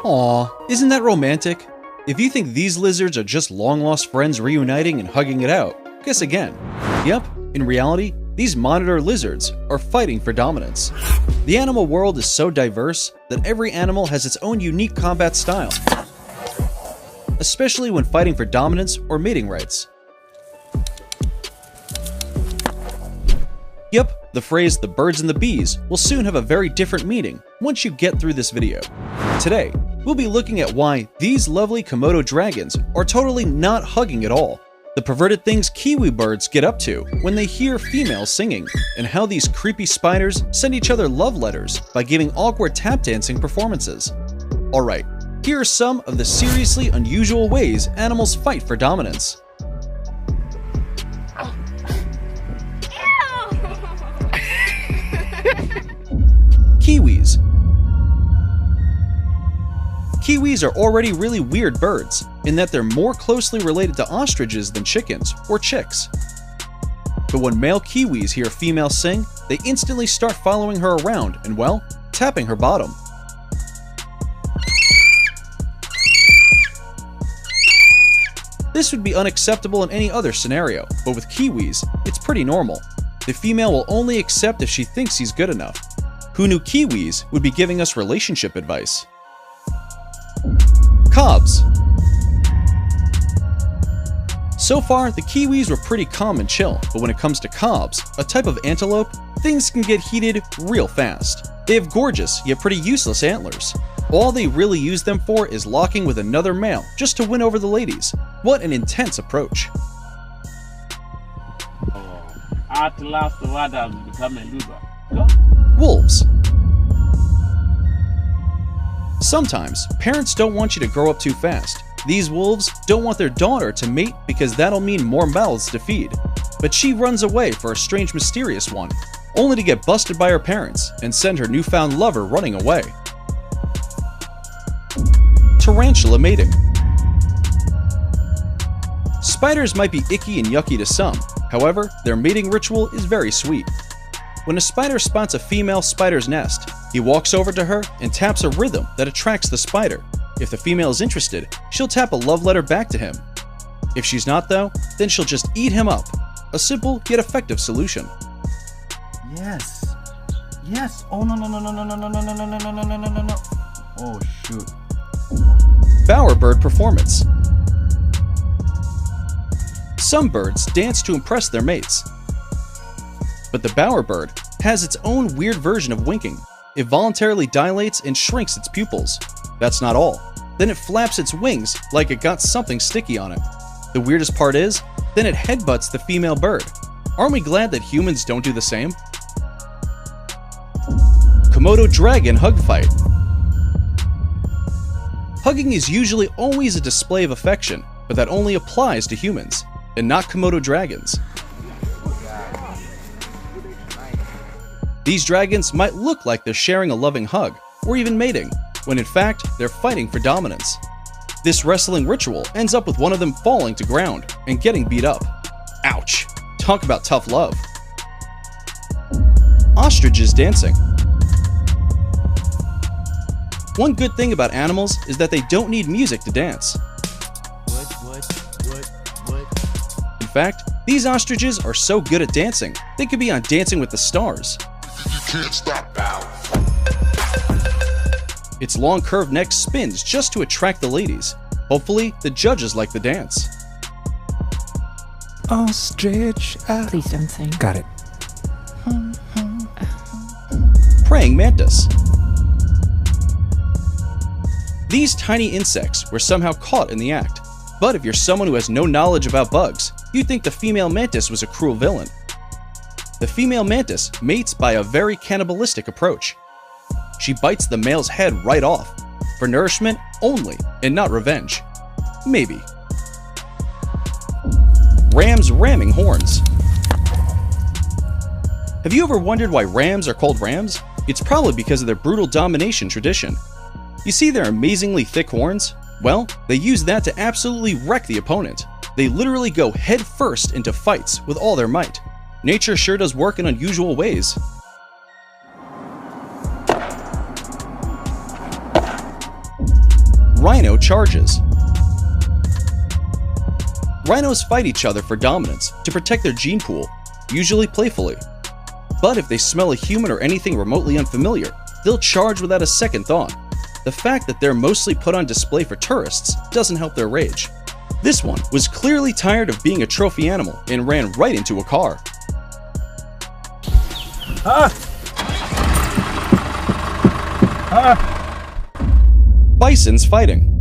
Aw, isn't that romantic? If you think these lizards are just long-lost friends reuniting and hugging it out, guess again. Yep, in reality, these monitor lizards are fighting for dominance. The animal world is so diverse that every animal has its own unique combat style, especially when fighting for dominance or mating rights. Yep, the phrase "the birds and the bees" will soon have a very different meaning once you get through this video. Today, we'll be looking at why these lovely Komodo dragons are totally not hugging at all, the perverted things kiwi birds get up to when they hear females singing, and how these creepy spiders send each other love letters by giving awkward tap dancing performances. Alright, here are some of the seriously unusual ways animals fight for dominance. Kiwis. Kiwis are already really weird birds, in that they're more closely related to ostriches than chickens, or chicks. But when male kiwis hear a female sing, they instantly start following her around and, well, tapping her bottom. This would be unacceptable in any other scenario, but with kiwis, it's pretty normal. The female will only accept if she thinks he's good enough. Who knew kiwis would be giving us relationship advice? Cobs. So far, the kiwis were pretty calm and chill, but when it comes to cobs, a type of antelope, things can get heated real fast. They have gorgeous, yet pretty useless antlers. All they really use them for is locking with another male just to win over the ladies. What an intense approach. At last, the word has become a loser. Wolves. Sometimes, parents don't want you to grow up too fast. These wolves don't want their daughter to mate because that'll mean more mouths to feed. But she runs away for a strange mysterious one, only to get busted by her parents and send her newfound lover running away. Tarantula mating. Spiders might be icky and yucky to some, however, their mating ritual is very sweet. When a spider spots a female spider's nest, he walks over to her and taps a rhythm that attracts the spider. If the female is interested, she'll tap a love letter back to him. If she's not though, then she'll just eat him up. A simple yet effective solution. Yes. Yes. Oh no no no no no no no no no no no no no no no. Oh shoot. Bowerbird performance. Some birds dance to impress their mates. But the bowerbird has its own weird version of winking. It voluntarily dilates and shrinks its pupils. That's not all. Then it flaps its wings like it got something sticky on it. The weirdest part is, then it headbutts the female bird. Aren't we glad that humans don't do the same? Komodo dragon hug fight. Hugging is usually always a display of affection, but that only applies to humans, and not Komodo dragons. These dragons might look like they're sharing a loving hug, or even mating, when in fact, they're fighting for dominance. This wrestling ritual ends up with one of them falling to ground and getting beat up. Ouch! Talk about tough love. Ostriches dancing. One good thing about animals is that they don't need music to dance. In fact, these ostriches are so good at dancing, they could be on Dancing with the Stars. You can't stop now. Its long curved neck spins just to attract the ladies. Hopefully, the judges like the dance. Ostrich. Please don't sing. Got it. Praying mantis. These tiny insects were somehow caught in the act. But if you're someone who has no knowledge about bugs, you'd think the female mantis was a cruel villain. The female mantis mates by a very cannibalistic approach. She bites the male's head right off, for nourishment only and not revenge. Maybe. Rams ramming horns. Have you ever wondered why rams are called rams? It's probably because of their brutal domination tradition. You see their amazingly thick horns? Well, they use that to absolutely wreck the opponent. They literally go head first into fights with all their might. Nature sure does work in unusual ways. Rhino charges. Rhinos fight each other for dominance to protect their gene pool, usually playfully. But if they smell a human or anything remotely unfamiliar, they'll charge without a second thought. The fact that they're mostly put on display for tourists doesn't help their rage. This one was clearly tired of being a trophy animal and ran right into a car. Bisons fighting.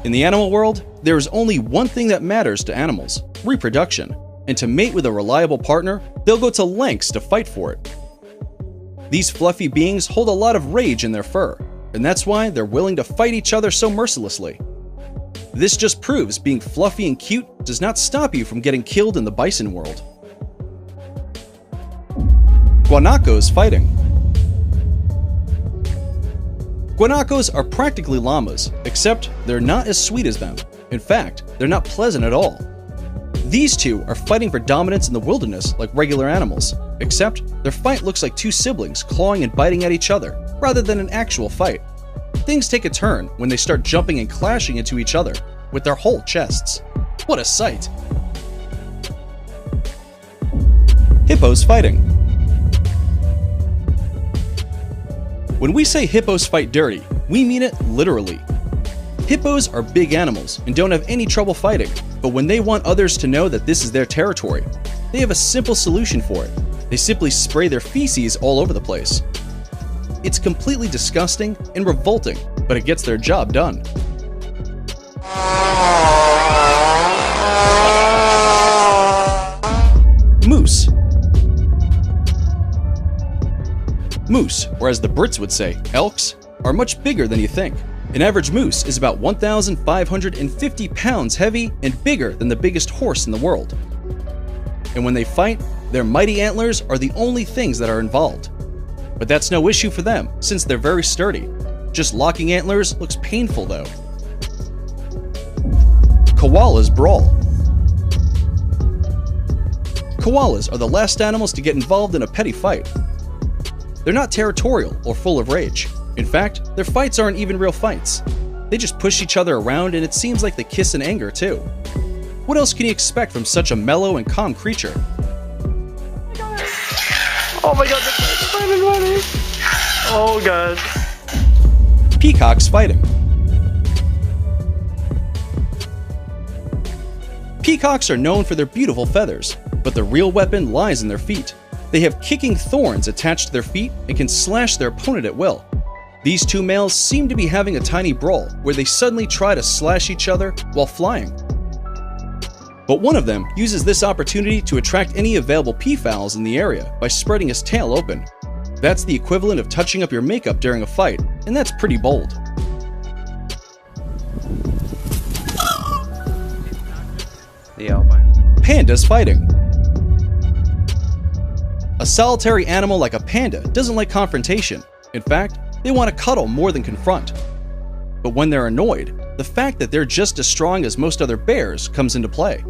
In the animal world, there is only one thing that matters to animals: reproduction. And to mate with a reliable partner, they'll go to lengths to fight for it. These fluffy beings hold a lot of rage in their fur, and that's why they're willing to fight each other so mercilessly. This just proves being fluffy and cute does not stop you from getting killed in the bison world. Guanacos fighting. Guanacos are practically llamas, except they're not as sweet as them. In fact, they're not pleasant at all. These two are fighting for dominance in the wilderness like regular animals, except their fight looks like two siblings clawing and biting at each other, rather than an actual fight. Things take a turn when they start jumping and clashing into each other with their whole chests. What a sight! Hippos fighting. When we say hippos fight dirty, we mean it literally. Hippos are big animals and don't have any trouble fighting, but when they want others to know that this is their territory, they have a simple solution for it. They simply spray their feces all over the place. It's completely disgusting and revolting, but it gets their job done. Moose. Moose, or as the Brits would say, elks, are much bigger than you think. An average moose is about 1,550 pounds heavy and bigger than the biggest horse in the world. And when they fight, their mighty antlers are the only things that are involved. But that's no issue for them, since they're very sturdy. Just locking antlers looks painful though. Koalas brawl. Koalas are the last animals to get involved in a petty fight. They're not territorial or full of rage. In fact, their fights aren't even real fights. They just push each other around, and it seems like they kiss in anger too. What else can you expect from such a mellow and calm creature? Oh my god, the running. Oh god. Peacocks fighting. Peacocks are known for their beautiful feathers, but the real weapon lies in their feet. They have kicking thorns attached to their feet and can slash their opponent at will. These two males seem to be having a tiny brawl where they suddenly try to slash each other while flying. But one of them uses this opportunity to attract any available peafowls in the area by spreading his tail open. That's the equivalent of touching up your makeup during a fight, and that's pretty bold. The albine. Pandas fighting. A solitary animal like a panda doesn't like confrontation. In fact, they want to cuddle more than confront. But when they're annoyed, the fact that they're just as strong as most other bears comes into play.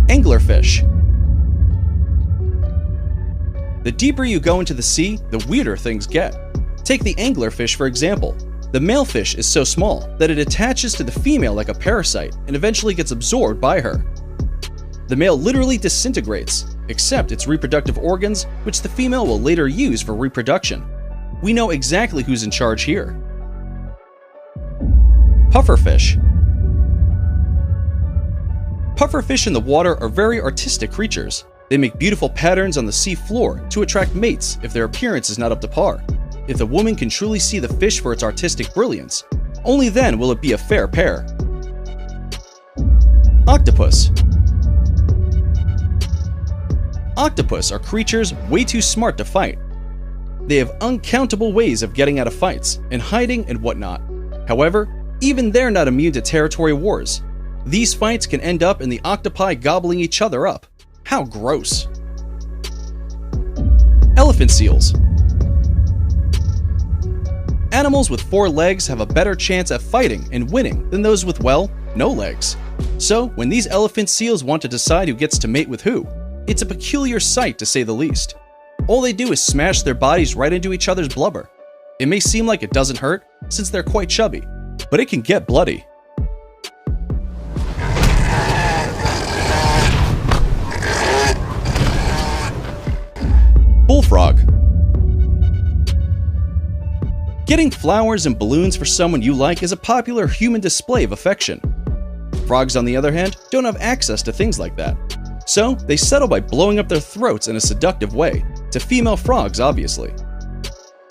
Anglerfish. The deeper you go into the sea, the weirder things get. Take the anglerfish for example. The male fish is so small that it attaches to the female like a parasite and eventually gets absorbed by her. The male literally disintegrates, except its reproductive organs, which the female will later use for reproduction. We know exactly who's in charge here. Pufferfish. Pufferfish in the water are very artistic creatures. They make beautiful patterns on the sea floor to attract mates if their appearance is not up to par. If the woman can truly see the fish for its artistic brilliance, only then will it be a fair pair. Octopus. Octopus are creatures way too smart to fight. They have uncountable ways of getting out of fights and hiding and whatnot. However, even they're not immune to territory wars. These fights can end up in the octopi gobbling each other up. How gross. Elephant seals. Animals with 4 legs have a better chance at fighting and winning than those with, well, no legs. So, when these elephant seals want to decide who gets to mate with who, it's a peculiar sight to say the least. All they do is smash their bodies right into each other's blubber. It may seem like it doesn't hurt, since they're quite chubby, but it can get bloody. Bullfrog. Getting flowers and balloons for someone you like is a popular human display of affection. Frogs, on the other hand, don't have access to things like that. So, they settle by blowing up their throats in a seductive way, to female frogs obviously.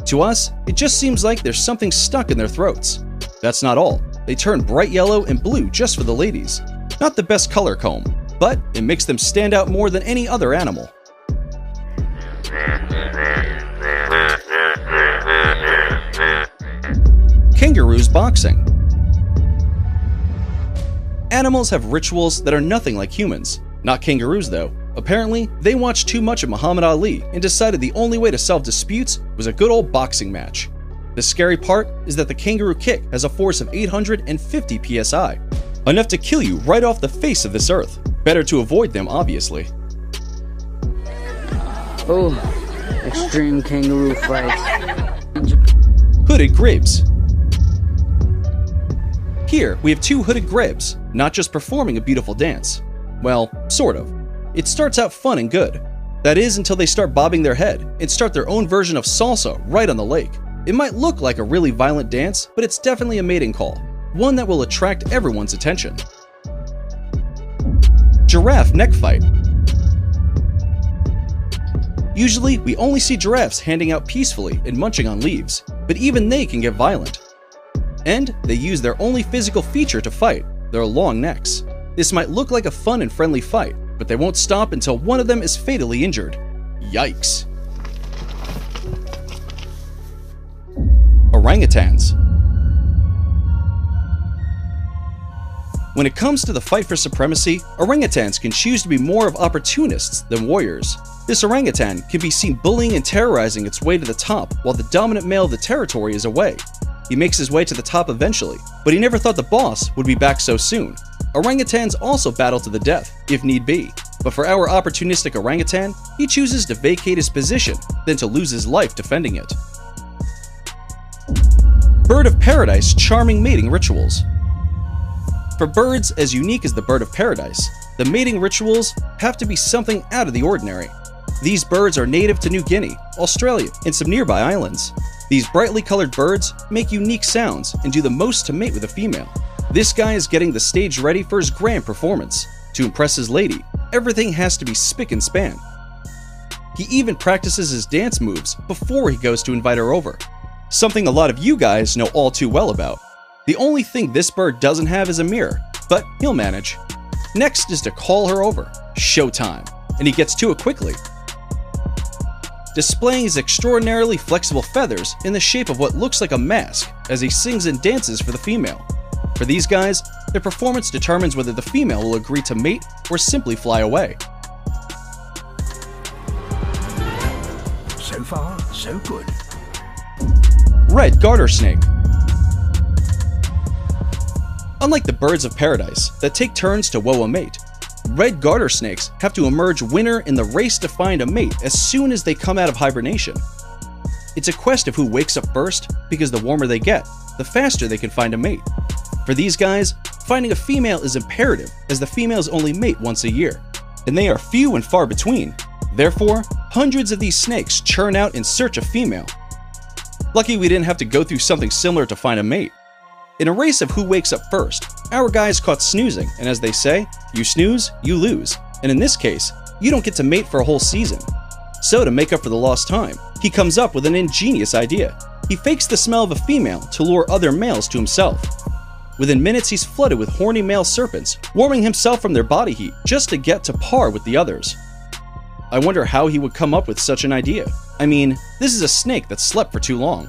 To us, it just seems like there's something stuck in their throats. That's not all. They turn bright yellow and blue just for the ladies. Not the best color comb, but it makes them stand out more than any other animal. Kangaroos boxing. Animals have rituals that are nothing like humans. Not kangaroos though. Apparently, they watched too much of Muhammad Ali and decided the only way to solve disputes was a good old boxing match. The scary part is that the kangaroo kick has a force of 850 psi, enough to kill you right off the face of this earth. Better to avoid them, obviously. Oh, extreme kangaroo fights. Hooded grebes. Here, we have two hooded grebes, not just performing a beautiful dance. Well, sort of. It starts out fun and good. That is until they start bobbing their head and start their own version of salsa right on the lake. It might look like a really violent dance, but it's definitely a mating call, one that will attract everyone's attention. Giraffe neck fight. Usually, we only see giraffes handing out peacefully and munching on leaves, but even they can get violent. And they use their only physical feature to fight, their long necks. This might look like a fun and friendly fight, but they won't stop until one of them is fatally injured. Yikes. Orangutans. When it comes to the fight for supremacy, orangutans can choose to be more of opportunists than warriors. This orangutan can be seen bullying and terrorizing its way to the top while the dominant male of the territory is away. He makes his way to the top eventually, but he never thought the boss would be back so soon. Orangutans also battle to the death, if need be, but for our opportunistic orangutan, he chooses to vacate his position than to lose his life defending it. Bird of Paradise charming mating rituals. For birds as unique as the bird of paradise, the mating rituals have to be something out of the ordinary. These birds are native to New Guinea, Australia, and some nearby islands. These brightly colored birds make unique sounds and do the most to mate with a female. This guy is getting the stage ready for his grand performance. To impress his lady, everything has to be spick and span. He even practices his dance moves before he goes to invite her over. Something a lot of you guys know all too well about. The only thing this bird doesn't have is a mirror, but he'll manage. Next is to call her over. Showtime. And he gets to it quickly, displaying his extraordinarily flexible feathers in the shape of what looks like a mask as he sings and dances for the female. For these guys, their performance determines whether the female will agree to mate or simply fly away. So far, so good. Red garter snake. Unlike the birds of paradise that take turns to woo a mate, red garter snakes have to emerge winner in the race to find a mate as soon as they come out of hibernation. It's a quest of who wakes up first, because the warmer they get, the faster they can find a mate. For these guys, finding a female is imperative, as the females only mate once a year, and they are few and far between. Therefore, hundreds of these snakes churn out in search of female. Lucky we didn't have to go through something similar to find a mate. In a race of who wakes up first, our guy's caught snoozing, and as they say, you snooze, you lose. And in this case, you don't get to mate for a whole season. So to make up for the lost time, he comes up with an ingenious idea. He fakes the smell of a female to lure other males to himself. Within minutes, he's flooded with horny male serpents, warming himself from their body heat just to get to par with the others. I wonder how he would come up with such an idea. I mean, this is a snake that slept for too long.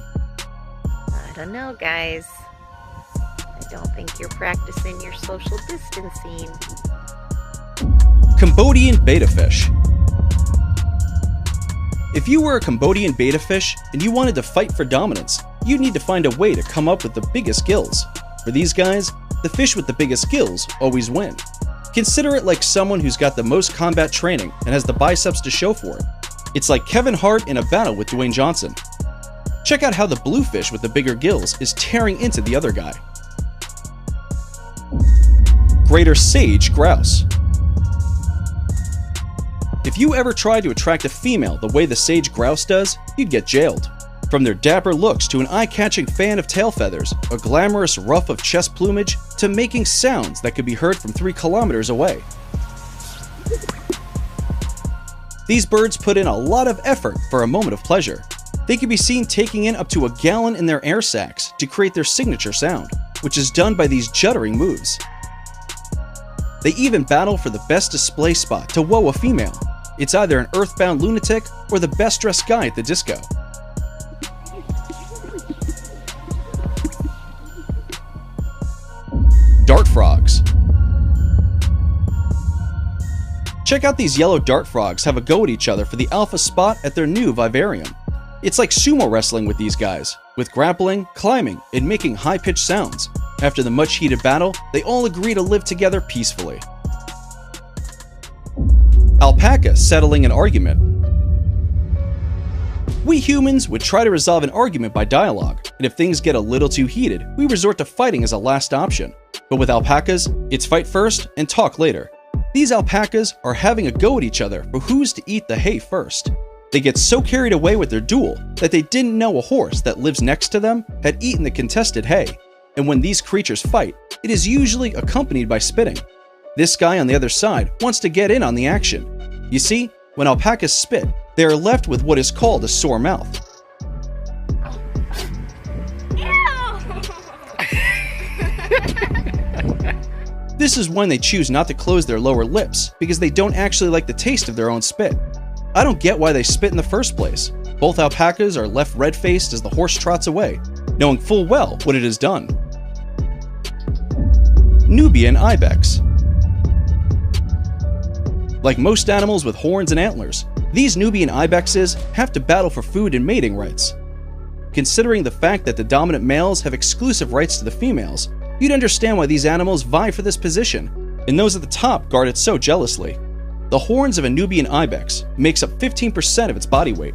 I don't know, guys. I don't think you're practicing your social distancing. Cambodian betta fish. If you were a Cambodian betta fish and you wanted to fight for dominance, you'd need to find a way to come up with the biggest gills. For these guys, the fish with the biggest gills always win. Consider it like someone who's got the most combat training and has the biceps to show for it. It's like Kevin Hart in a battle with Dwayne Johnson. Check out how the bluefish with the bigger gills is tearing into the other guy. Greater sage grouse. If you ever tried to attract a female the way the sage grouse does, you'd get jailed. From their dapper looks to an eye-catching fan of tail feathers, a glamorous ruff of chest plumage, to making sounds that could be heard from 3 kilometers away. These birds put in a lot of effort for a moment of pleasure. They can be seen taking in up to a gallon in their air sacs to create their signature sound, which is done by these juddering moves. They even battle for the best display spot to woo a female. It's either an earthbound lunatic or the best dressed guy at the disco. Dart frogs. Check out these yellow dart frogs have a go at each other for the alpha spot at their new vivarium. It's like sumo wrestling with these guys, with grappling, climbing, and making high-pitched sounds. After the much-heated battle, they all agree to live together peacefully. Alpaca settling an argument. We humans would try to resolve an argument by dialogue, and if things get a little too heated, we resort to fighting as a last option. But with alpacas, it's fight first and talk later. These alpacas are having a go at each other for who's to eat the hay first. They get so carried away with their duel that they didn't know a horse that lives next to them had eaten the contested hay. And when these creatures fight, it is usually accompanied by spitting. This guy on the other side wants to get in on the action. You see, when alpacas spit, they are left with what is called a sore mouth. This is when they choose not to close their lower lips because they don't actually like the taste of their own spit. I don't get why they spit in the first place. Both alpacas are left red-faced as the horse trots away, knowing full well what it has done. Nubian ibex. Like most animals with horns and antlers, these Nubian ibexes have to battle for food and mating rights. Considering the fact that the dominant males have exclusive rights to the females, you'd understand why these animals vie for this position, and those at the top guard it so jealously. The horns of a Nubian ibex makes up 15% of its body weight,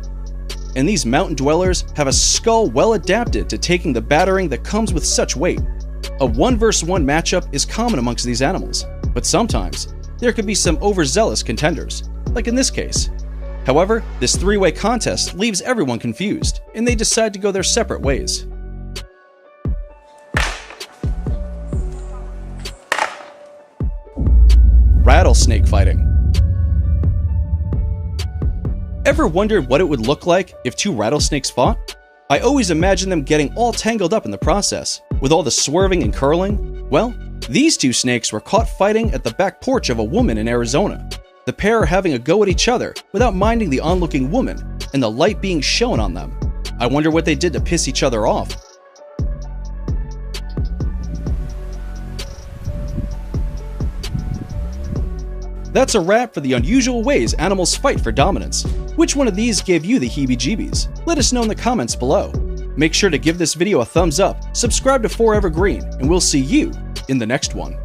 and these mountain dwellers have a skull well adapted to taking the battering that comes with such weight. A 1 vs 1 matchup is common amongst these animals, but sometimes there could be some overzealous contenders, like in this case. However, this 3-way contest leaves everyone confused, and they decide to go their separate ways. Rattlesnake fighting. Ever wondered what it would look like if 2 rattlesnakes fought? I always imagine them getting all tangled up in the process, with all the swerving and curling. Well, these 2 snakes were caught fighting at the back porch of a woman in Arizona. The pair are having a go at each other without minding the onlooking woman and the light being shown on them. I wonder what they did to piss each other off. That's a wrap for the unusual ways animals fight for dominance. Which one of these gave you the heebie-jeebies? Let us know in the comments below. Make sure to give this video a thumbs up, subscribe to Forever Green, and we'll see you in the next one.